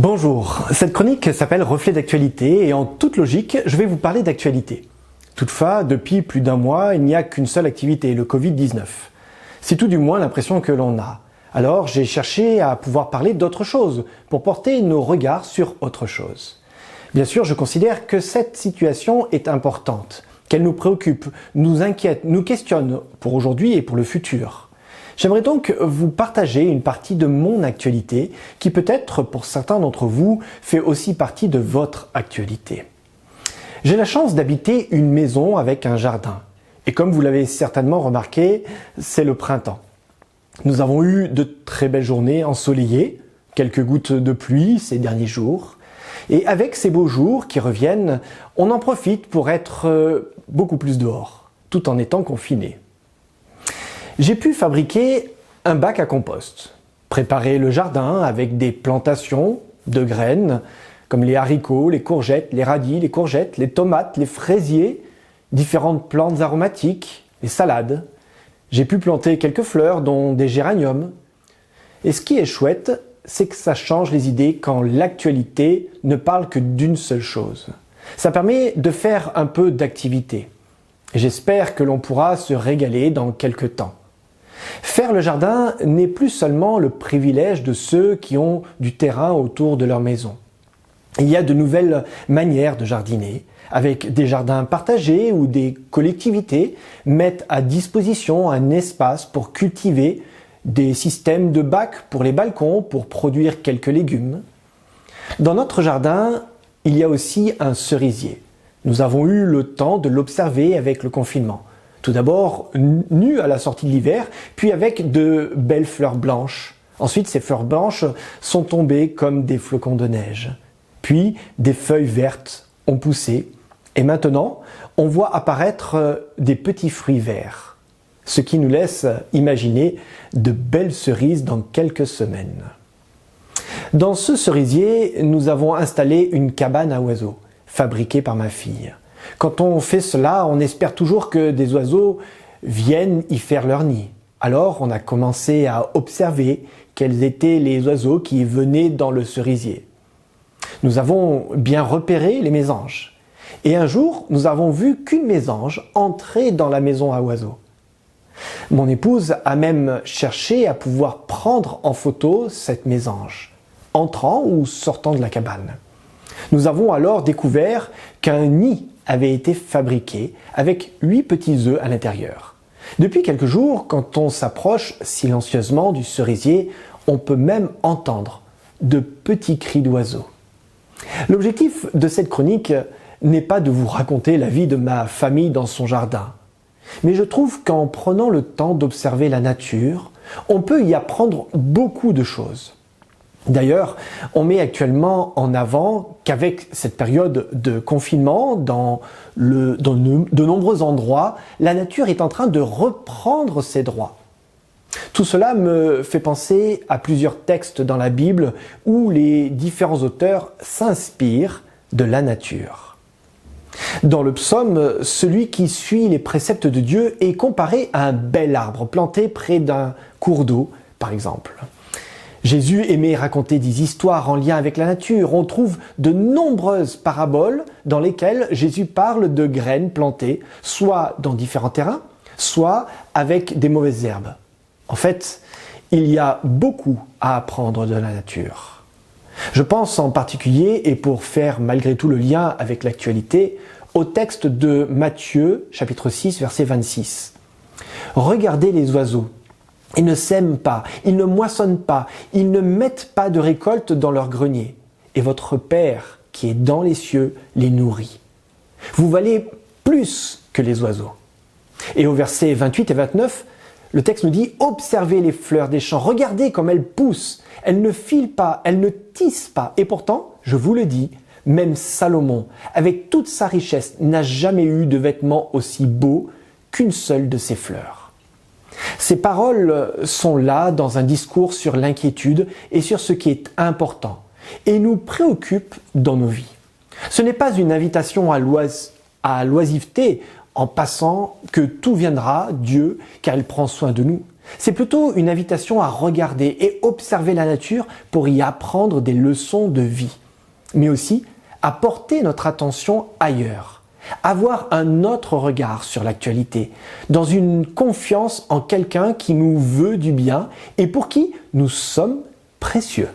Bonjour, cette chronique s'appelle Reflet d'actualité et en toute logique, je vais vous parler d'actualité. Toutefois, depuis plus d'un mois, il n'y a qu'une seule activité, le Covid-19. C'est tout du moins l'impression que l'on a. Alors j'ai cherché à pouvoir parler d'autre chose, pour porter nos regards sur autre chose. Bien sûr, je considère que cette situation est importante, qu'elle nous préoccupe, nous inquiète, nous questionne pour aujourd'hui et pour le futur. J'aimerais donc vous partager une partie de mon actualité qui peut-être pour certains d'entre vous fait aussi partie de votre actualité. J'ai la chance d'habiter une maison avec un jardin. Et comme vous l'avez certainement remarqué, c'est le printemps. Nous avons eu de très belles journées ensoleillées, quelques gouttes de pluie ces derniers jours. Et avec ces beaux jours qui reviennent, on en profite pour être beaucoup plus dehors, tout en étant confiné. J'ai pu fabriquer un bac à compost, préparer le jardin avec des plantations de graines, comme les haricots, les courgettes, les radis, les courgettes, les tomates, les fraisiers, différentes plantes aromatiques, les salades. J'ai pu planter quelques fleurs, dont des géraniums. Et ce qui est chouette, c'est que ça change les idées quand l'actualité ne parle que d'une seule chose. Ça permet de faire un peu d'activité. Et j'espère que l'on pourra se régaler dans quelques temps. Faire le jardin n'est plus seulement le privilège de ceux qui ont du terrain autour de leur maison. Il y a de nouvelles manières de jardiner, avec des jardins partagés où des collectivités mettent à disposition un espace pour cultiver, des systèmes de bacs pour les balcons pour produire quelques légumes. Dans notre jardin, il y a aussi un cerisier. Nous avons eu le temps de l'observer avec le confinement. Tout d'abord nu à la sortie de l'hiver, puis avec de belles fleurs blanches. Ensuite, ces fleurs blanches sont tombées comme des flocons de neige. Puis, des feuilles vertes ont poussé. Et maintenant, on voit apparaître des petits fruits verts. Ce qui nous laisse imaginer de belles cerises dans quelques semaines. Dans ce cerisier, nous avons installé une cabane à oiseaux, fabriquée par ma fille. Quand on fait cela, on espère toujours que des oiseaux viennent y faire leur nid. Alors, on a commencé à observer quels étaient les oiseaux qui venaient dans le cerisier. Nous avons bien repéré les mésanges. Et un jour, nous avons vu qu'une mésange entrait dans la maison à oiseaux. Mon épouse a même cherché à pouvoir prendre en photo cette mésange, entrant ou sortant de la cabane. Nous avons alors découvert qu'un nid avait été fabriqué avec 8 petits œufs à l'intérieur. Depuis quelques jours, quand on s'approche silencieusement du cerisier, on peut même entendre de petits cris d'oiseaux. L'objectif de cette chronique n'est pas de vous raconter la vie de ma famille dans son jardin, mais je trouve qu'en prenant le temps d'observer la nature, on peut y apprendre beaucoup de choses. D'ailleurs, on met actuellement en avant qu'avec cette période de confinement, dans de nombreux endroits, la nature est en train de reprendre ses droits. Tout cela me fait penser à plusieurs textes dans la Bible où les différents auteurs s'inspirent de la nature. Dans le psaume, celui qui suit les préceptes de Dieu est comparé à un bel arbre planté près d'un cours d'eau, par exemple. Jésus aimait raconter des histoires en lien avec la nature. On trouve de nombreuses paraboles dans lesquelles Jésus parle de graines plantées, soit dans différents terrains, soit avec des mauvaises herbes. En fait, il y a beaucoup à apprendre de la nature. Je pense en particulier, et pour faire malgré tout le lien avec l'actualité, au texte de Matthieu, chapitre 6, verset 26. « Regardez les oiseaux. Ils ne sèment pas, ils ne moissonnent pas, ils ne mettent pas de récolte dans leur grenier. Et votre Père, qui est dans les cieux, les nourrit. Vous valez plus que les oiseaux. » Et au verset 28 et 29, le texte nous dit « Observez les fleurs des champs, regardez comme elles poussent. Elles ne filent pas, elles ne tissent pas. Et pourtant, je vous le dis, même Salomon, avec toute sa richesse, n'a jamais eu de vêtements aussi beaux qu'une seule de ces fleurs. » Ces paroles sont là dans un discours sur l'inquiétude et sur ce qui est important et nous préoccupent dans nos vies. Ce n'est pas une invitation à l'oisiveté en passant que tout viendra, Dieu, car il prend soin de nous. C'est plutôt une invitation à regarder et observer la nature pour y apprendre des leçons de vie, mais aussi à porter notre attention ailleurs, avoir un autre regard sur l'actualité, dans une confiance en quelqu'un qui nous veut du bien et pour qui nous sommes précieux.